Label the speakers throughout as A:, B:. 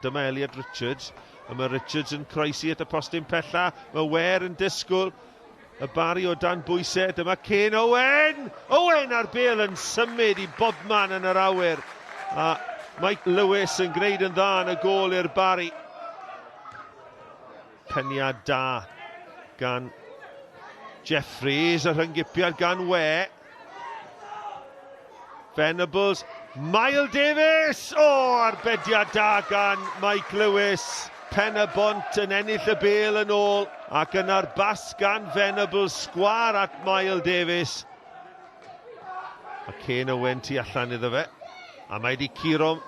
A: dyma Elliot Richards, a mae Richards yn croesi at y postyn pella, mae Ware yn disgwyl, y Barri o dan bwysau, dyma Kane Owen! Owen ar bêl yn symud i bob man yn yr awyr. A Mike Lewis yn gwneud yn dda yn y gôl i'r Barri. Peniad da gan Jeffries, a rhyngipiad gan We. Venables, Miles Davis! Arbediad da gan Mike Lewis. Pen-y-bont yn ennill y bêl yn ôl, ac yn arbas gan Venables, sgwar at Miles Davis. A Kane Owen tu allan iddo fe. A mae di curo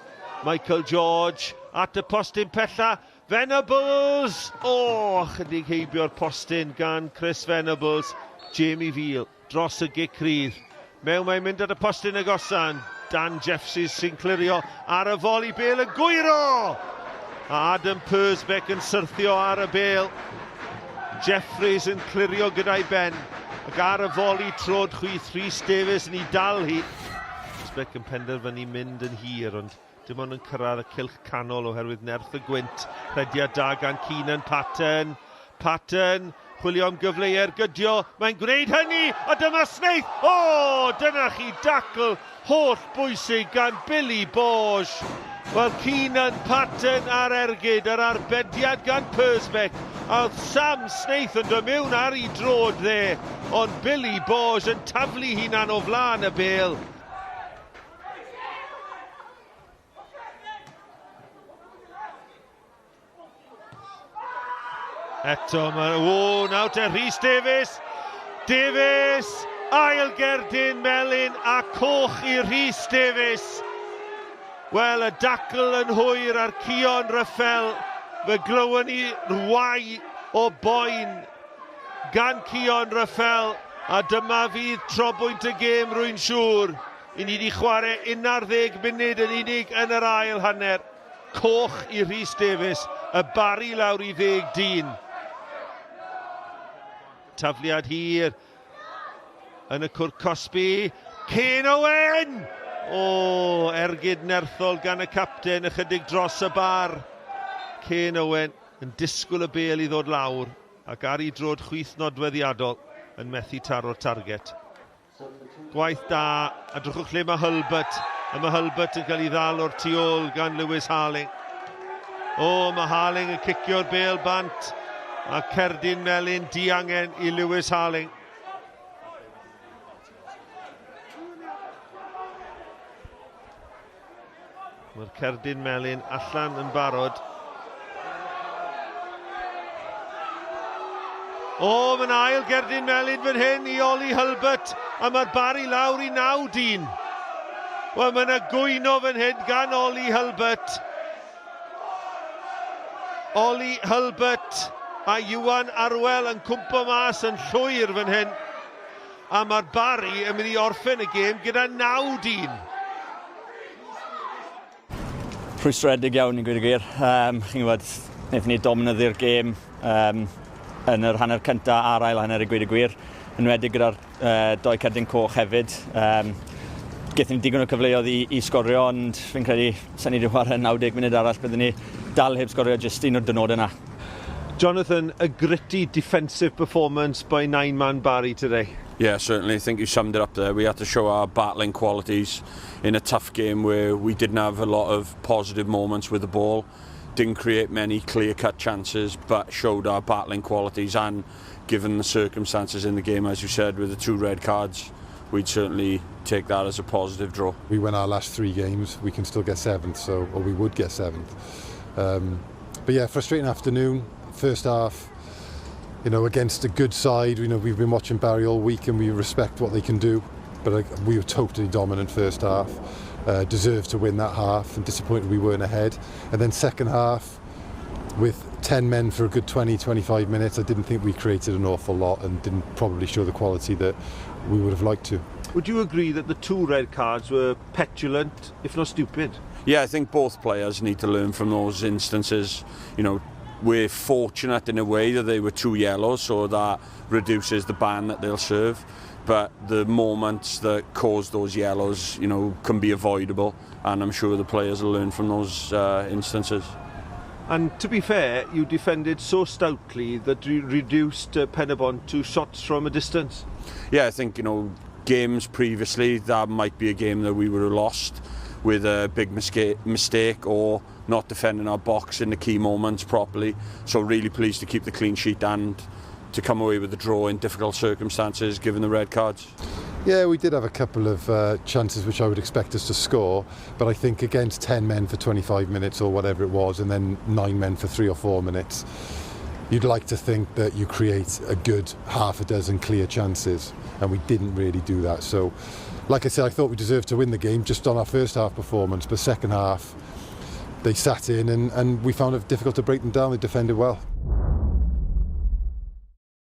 A: Michael George at y postyn pella. Venables! Chydig heibio'r postyn gan Chris Venables. Jamie Veal dros y gic rydd. Mae'n mynd at y postyn agosan. Dan Jeffries sy'n clirio ar y foli, bêl yn gwyro! A Adam Persbeck yn syrthio ar y bêl. Jeffries yn clirio gyda'i ben. Ac ar y foli trod chwyth Rhys Davies yn ei dal hi. Persbeck yn penderfynu mynd yn hir, ond dim ond yn cyrraedd y cylch canol oherwydd nerth y gwynt. Rhediad da gan Keenan Patton. Patton, chwilio am gyfleu'r gydio. Mae'n gwneud hynny, a dyma Snaith. Dyna chi dacl holl bwysig gan Billy Borge. Wel, Keenan Patton ar ergyd, yr arbediad gan Persbeck. A oedd Sam Snaith yn dod mewn ar ei drod dde, ond Billy Borge yn taflu hunan o flaen y bêl. Eto, nawr te Rhys Davies. Davies, ail gerdyn melyn a coch i Rhys Davies. Wel, y dacl yn hwyr ar Cion Raffel. Fe glywon ni rwai o boen gan Cion Raffel. A dyma fydd trobwynt y gêm rwy'n siŵr. I ni wedi chwarae 11 munud yn unig yn yr ail hanner. Coch i Rhys Davies, y Barri lawr i 10 dyn. Tafliad hir yn y cwrt Cosby. Kane Owen! Ergyd nerthol gan y capten, ychydig dros y bar. Kane Owen yn disgwyl y bêl i ddod lawr, ac ar ei drod chwyth nodweddiadol yn methu taro'r target. Gwaith da, a drwchwch lle mae Hulbert, a mae Hulbert yn cael ei ddal o'r tu ôl gan Lewis Harling. Mae Harling yn cicio'r bêl bant, a cerdyn melyn diangen i Lewis Harling. Mae'r cerdyn melyn allan yn barod. Mae'n ail gerdyn melyn fan hyn i Oli Hulbert, a mae'r Barri lawr i 9 dyn. Wel, mae'n gwyno fan hyn gan Oli Hulbert. Oli Hulbert a Iwan Arwel yn cwmpo mas yn llwyr fan hyn. A mae'r Barri yn mynd i orffen y gêm gyda 9 dyn.
B: Rhwystredig iawn i gweud y gwir. Chi'n gwybod, wnaethon ni domnyddu'r gêm yn yr hanner cynta a'r ail hanner i gweud y gwir. Yn wedi gyda'r 2 cerdyn coch hefyd. Gaethon ni digon o cyfleoedd i sgorio, ond fi'n credu sa'n ni wedi chwarae 90 munud arall, byddwn ni dal heb sgorio jyst un o'r dynodau yna.
A: Jonathan, a gritty defensive performance by 9-man Barri today.
C: Yeah, certainly. I think you summed it up there. We had to show our battling qualities in a tough game where we didn't have a lot of positive moments with the ball, didn't create many clear-cut chances, but showed our battling qualities, and given the circumstances in the game, as you said, with the 2 red cards, we'd certainly take that as a positive draw.
D: We win our last 3 games, we can still get 7th, or we would get 7th. But yeah, frustrating afternoon, first half. You know, against a good side, we've been watching Barri all week and we respect what they can do, but we were totally dominant first half, deserved to win that half, and disappointed we weren't ahead. And then second half, with 10 men for a good 20-25 minutes, I didn't think we created an awful lot and didn't probably show the quality that we would have liked to.
A: Would you agree that the 2 red cards were petulant, if not stupid?
C: Yeah, I think both players need to learn from those instances. We're fortunate in a way that they were 2 yellows, so that reduces the ban that they'll serve. But the moments that cause those yellows, can be avoidable, and I'm sure the players will learn from those instances.
A: And to be fair, you defended so stoutly that you reduced Pen-y-bont to shots from a distance.
C: Yeah, I think, games previously, that might be a game that we would have lost with a big mistake or not defending our box in the key moments properly. So really pleased to keep the clean sheet and to come away with a draw in difficult circumstances given the red cards.
D: Yeah, we did have a couple of chances which I would expect us to score, but I think against 10 men for 25 minutes or whatever it was, and then 9 men for 3 or 4 minutes, you'd like to think that you create a good half a dozen clear chances, and we didn't really do that. So, like I said, I thought we deserved to win the game just on our first half performance, but second half they sat in and we found it difficult to break them down. They defended well.